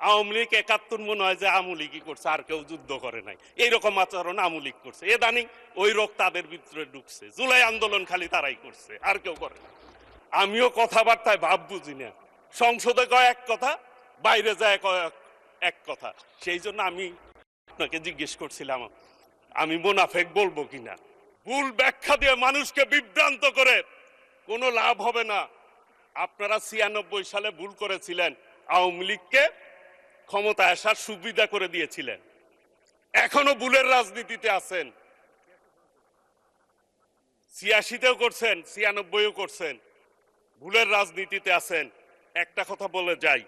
আওয়ামী লীগ ৭১ মনে হয় যে আওয়ামী লীগই করছে, আর কেউ যুদ্ধ করে নাই, এইরকম আচরণ আওয়ামী লীগ করছে। এদানিং ওই রোগ তাদের ভিতরে ঢুকছে। জুলাই আন্দোলন খালি তারাই করছে, আর কেউ করে না। আমিও কথাবার্তায় ভাব বুঝি না, সংসদে কয় এক কথা, বাইরে যায় কয় এক কথা। সেই জন্য আমি আপনাকে জিজ্ঞেস করছিলাম আমি মুনাফেক বলবো কিনা। ভুল ব্যাখ্যা দিয়ে মানুষকে বিভ্রান্ত করে কোনো লাভ হবে না। আপনারা ৯৬ সালে ভুল করেছিলেন, আওয়ামী লীগকে ক্ষমতায় আসার সুবিধা করে দিয়েছিলেন। এখনো ভুলের রাজনীতিতে আছেন। ৮৬তেও করছেন, ৯৬ও করছেন, ভুলের রাজনীতিতে আছেন। একটা কথা বলে যাই,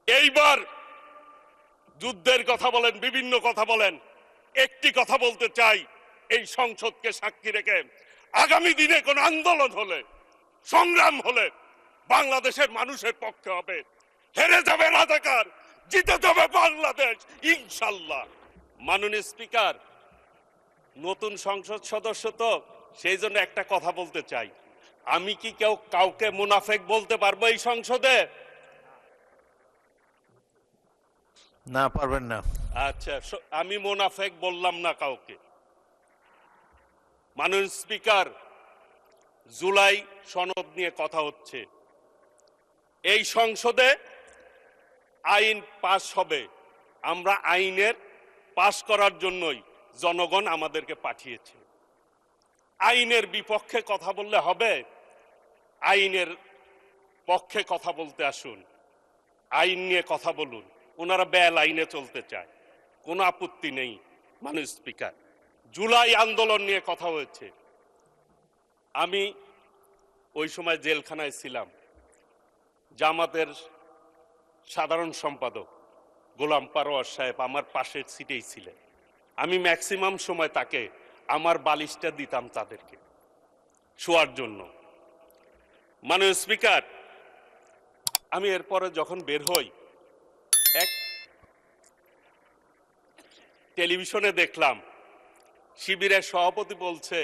এইবার যুদ্ধের কথা বলেন, বিভিন্ন কথা বলেন, একটি কথা বলতে চাই, এই সংসদকে সাক্ষী রেখে আগামী দিনে কোন আন্দোলন হলে, সংগ্রাম হলে বাংলাদেশের মানুষের পক্ষে হবে। হেরে যাবে রাজাকার, জিতে যাবে বাংলাদেশ ইনশাল্লাহ। মাননীয় স্পিকার, নতুন সংসদ সদস্য তো, সেই জন্য একটা কথা বলতে চাই। আমি কি কাউকে মুনাফেক বলতে পারবো এই সংসদে? না, পারবেন না। আচ্ছা, আমি মুনাফেক বললাম না কাউকে। মাননীয় স্পিকার, জুলাই সনদ নিয়ে কথা হচ্ছে, এই সংসদে আইন পাশ হবে। আমরা আইনের পাশ করার জন্যই জনগণ আমাদেরকে পাঠিয়েছে। আইনের বিপক্ষে কথা বললে হবে? আইনের পক্ষে কথা বলতে আসুন, আইন নিয়ে কথা বলুন। ওনারা বেল আইনে চলতে চায়, কোনো আপত্তি নেই। মাননীয় স্পিকার, জুলাই আন্দোলন নিয়ে কথা হয়েছে। আমি ওই সময় জেলখানায় ছিলাম। জামাতের সাধারণ সম্পাদক গোলাম পারোয়ার সাহেব আমার পাশের সিটেই ছিলেন। আমি ম্যাক্সিমাম সময় তাকে আমার বালিশটা দিতাম তাদেরকে শোয়ার জন্য। মাননীয় স্পিকার, আমি এরপরে যখন বের হই, এক টেলিভিশনে দেখলাম শিবিরের সভাপতি বলছে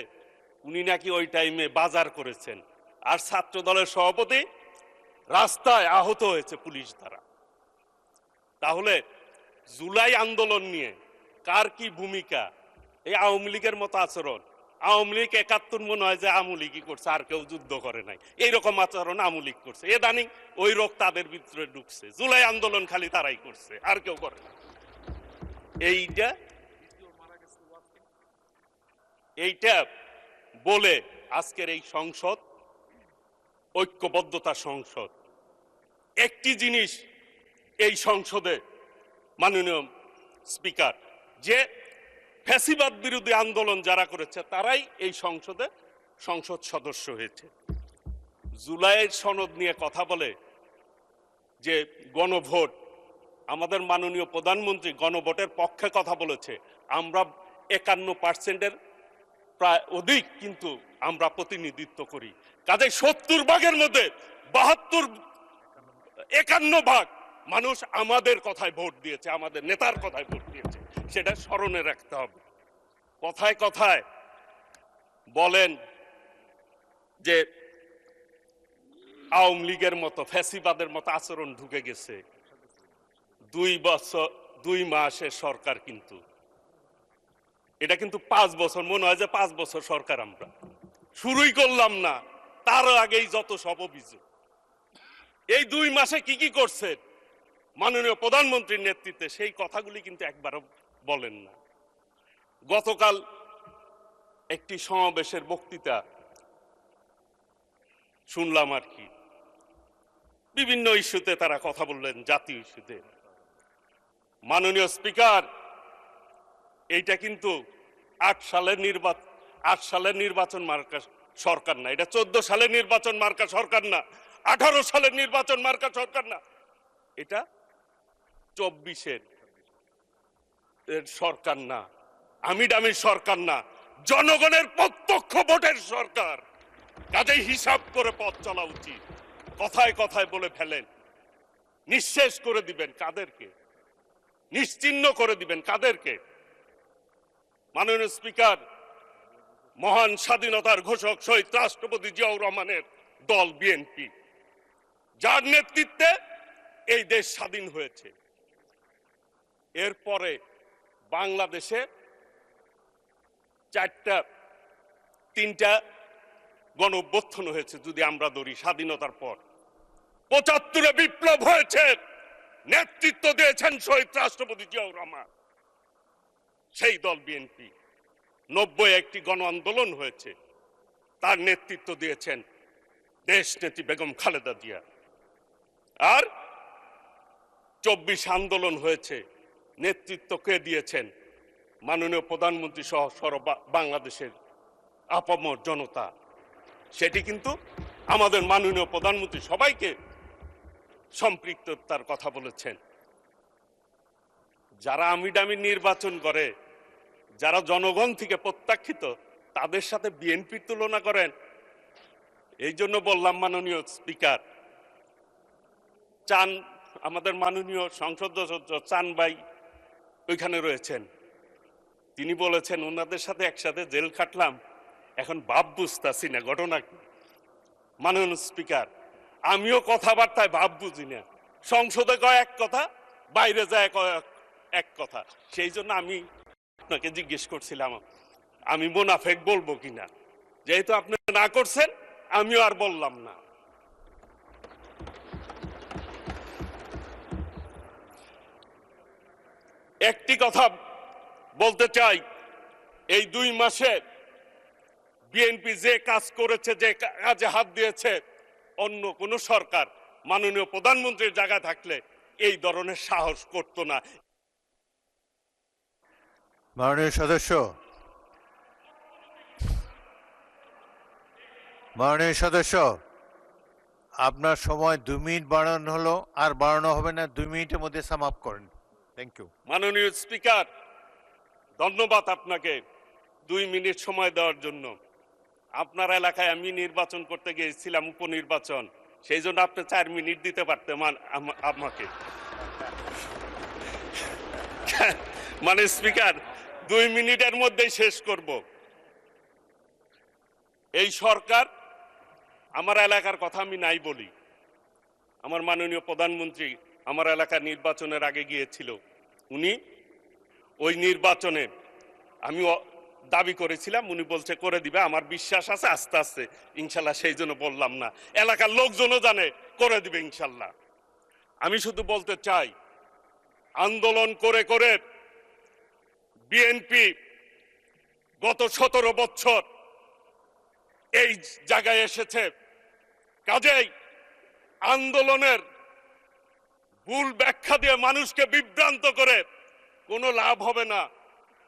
উনি নাকি ওই টাইমে বাজার করেছেন, আর ছাত্র দলের সভাপতি রাস্তায় আহত হয়েছে পুলিশ দ্বারা। তাহলে জুলাই আন্দোলন নিয়ে কার কি ভূমিকা? এই আওয়ামী লীগের মতো আচরণ। আওয়ামী লীগ ৭১ মনে হয় যে আওয়ামী লীগই করছে, আর কেউ যুদ্ধ করে নাই, এইরকম আচরণ আওয়ামী লীগ করছে। এদানিং ওই রোগ তাদের ভিতরে ঢুকছে। জুলাই আন্দোলন খালি তারাই করছে, আর কেউ করে না। এইটা বলে আজকের এই সংসদ ঐক্যবদ্ধতা সংসদ। একটি জিনিস এই সংসদে মাননীয় স্পিকার, যে ফ্যাসিবাদ বিরোধী আন্দোলন যারা করেছে তারাই এই সংসদ সদস্য হয়েছে। জুলাইয়ের সনদ নিয়ে কথা বলে যে গণভোট, আমাদের মাননীয় প্রধানমন্ত্রী গণভোটের পক্ষে কথা বলেছে। আমরা ৫১% প্রায় অধিক কিন্তু আমরা প্রতিনিধিত্ব করি। কাজে ৭০ ভাগের মধ্যে ৫১ ভাগ মানুষ আমাদের কথায় ভোট দিয়েছে, আমাদের নেতার কথায় ভোট দিয়েছে। সেটা স্মরণে রাখতে হবে। কথায় কথায় বলেন যে আওয়ামী লীগের মতো ফ্যাসিবাদের মতো আচরণ ঢুকে গেছে। ২ মাসের সরকার, কিন্তু এটা কিন্তু ৫ বছর, মনে হয় যে ৫ বছর সরকার আমরা শুরুই করলাম না, তার আগেই যত সব অভিযোগ। এই ২ মাসে কি কি করছেন মাননীয় প্রধানমন্ত্রীর নেতৃত্বে, সেই কথাগুলি কিন্তু একবারও বলেন না। গতকাল একটি সমাবেশের বক্তৃতা শুনলাম আর কি, বিভিন্ন ইস্যুতে তারা কথা বললেন, জাতীয় ইস্যুতে। মাননীয় স্পিকার, এইটা কিন্তু ৮ সালের নির্বাচন মার্কা সরকার না, এটা ১৪ সালের নির্বাচন মার্কা সরকার না, ১৮ সালের নির্বাচন মার্কা সরকার না, এটা ২৪-এর সরকার না, আমির সরকার না, জনগণের প্রত্যক্ষ ভোটের সরকার। কাজেই হিসাব করে পথ চলা উচিত। কথায় কথায় বলে ফেলেন, নিঃশেষ করে দিবেন কাদেরকে, নিশ্চিহ্ন করে দিবেন কাদেরকে? মাননীয় স্পিকার, মহান স্বাধীনতার ঘোষক শহীদ রাষ্ট্রপতি জিয়াউর রহমানের দল বিএনপি, যার নেতৃত্বে এই দেশ স্বাধীন হয়েছে। এরপরে বাংলাদেশে তিনটা গণ অভ্যুত্থান হয়েছে যদি আমরা ধরি স্বাধীনতার পর। ৭৫-এ বিপ্লব হয়েছে, নেতৃত্ব দিয়েছেন শহীদ রাষ্ট্রপতি জিয়াউর রহমান, সেই দল বিএনপি। ৯০-এ একটি গণ আন্দোলন হয়েছে, তার নেতৃত্ব দিয়েছেন দেশনেত্রী বেগম খালেদা জিয়া। আর ২৪ আন্দোলন হয়েছে, নেতৃত্ব কে দিয়েছেন? মাননীয় প্রধানমন্ত্রী সহ বাংলাদেশের আপামর জনতা। সেটি কিন্তু আমাদের মাননীয় প্রধানমন্ত্রী সবাইকে সম্পৃক্ততার কথা বলেছেন। যারা আমিডামি নির্বাচন করে, যারা জনগণ থেকে প্রত্যাখ্যিত, তাদের সাথে বিএনপির তুলনা করেন। এই জন্য বললাম, মাননীয় স্পিকার, চান আমাদের মাননীয় সংসদ সদস্য চান ভাই ওইখানে রয়েছেন, তিনি বলেছেন ওনাদের সাথে একসাথে জেল খাটলাম, এখন ভাব বুঝতেছি না ঘটনা কি। মাননীয় স্পিকার, আমিও কথাবার্তায় ভাব বুঝি না, সংসদে কয় এক কথা, বাইরে যায় এক কথা। সেই জন্য আমি আপনাকে জিজ্ঞেস করছিলাম আমি মোনাফেক বলবো কিনা। যেহেতু আপনি না করছেন, আমিও আর বললাম না। একটি কথা বলতে চাই, এই ২ মাসে বিএনপি যে কাজ করেছে, যে কাজে হাত দিয়েছে, অন্য কোন সরকার মাননীয় প্রধানমন্ত্রীর জায়গায় থাকলে এই ধরনের সাহস করত না। মাননীয় সদস্য, আপনার সময় ২ মিনিট বাড়ানো হলো, আর বাড়ানো হবে না। ২ মিনিটের মধ্যে সাম আপ করেন। Thank you. মাননীয় স্পিকার, ধন্যবাদ আপনাকে ২ মিনিট সময় দেওয়ার জন্য। আপনার এলাকায় আমি নির্বাচন করতে গিয়েছিলাম, উপনির্বাচন, সেই জন্য আপনি ৪ মিনিট দিতে পারতেন আমাকে। মানে স্পিকার, ২ মিনিটের মধ্যেই শেষ করব। এই সরকার, আমার এলাকার কথা আমি নাই বলি, আমার মাননীয় প্রধানমন্ত্রী আমার এলাকার নির্বাচনের আগে গিয়েছিল। উনি ওই নির্বাচনে আমি দাবি করেছিলাম, উনি বলছে করে দিবে, আমার বিশ্বাস আছে আস্তে আস্তে ইনশাল্লাহ, সেই জন্য বললাম না। এলাকার লোকজনও জানে করে দিবে ইনশাল্লাহ। আমি শুধু বলতে চাই, আন্দোলন করে করে বিএনপি গত ১৭ বছর এই জায়গায় এসেছে। কাজেই আন্দোলনের ভুল ব্যাখ্যা দিয়ে মানুষকে বিভ্রান্ত করে কোনো লাভ হবে না।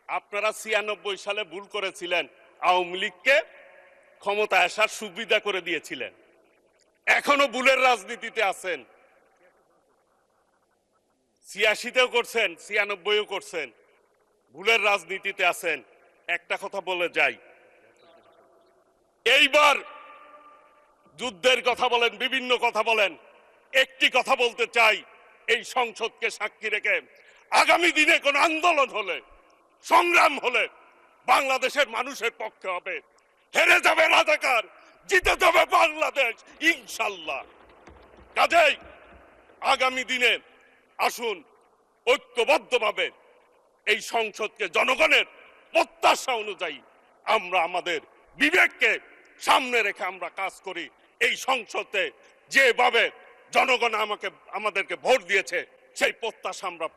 আপনারা ৯৬ সালে ভুল করেছিলেন, আওয়ামী লীগকে ক্ষমতায় আসার সুবিধা করে দিয়েছিলেন, এখনো ভুলের রাজনীতিতে আছেন। ৮৬-তেও করছেন, ৯৬-ও করছেন, ভুলের রাজনীতিতে আছেন। একটা কথা বলে যাই, এইবার যুদ্ধের কথা বলেন, বিভিন্ন কথা বলেন, একটি কথা বলতে চাই, এই সংসদকে সাক্ষী রেখে আগামী দিনে কোন আন্দোলন হলে, সংগ্রাম হলে বাংলাদেশের মানুষের পক্ষে হবে। হেরে যাবে রাজাকার, জিতে যাবে বাংলাদেশ ইনশাল্লাহ। কাজেই আগামী দিনে আসুন ঐক্যবদ্ধভাবে এই সংসদকে জনগণের প্রত্যাশা অনুযায়ী আমরা আমাদের বিবেককে সামনে রেখে আমরা কাজ করি। এই সংসদে যেভাবে জনগণ আমাদেরকে ভোট দিয়েছে, সেই প্রত্যাশা আমরা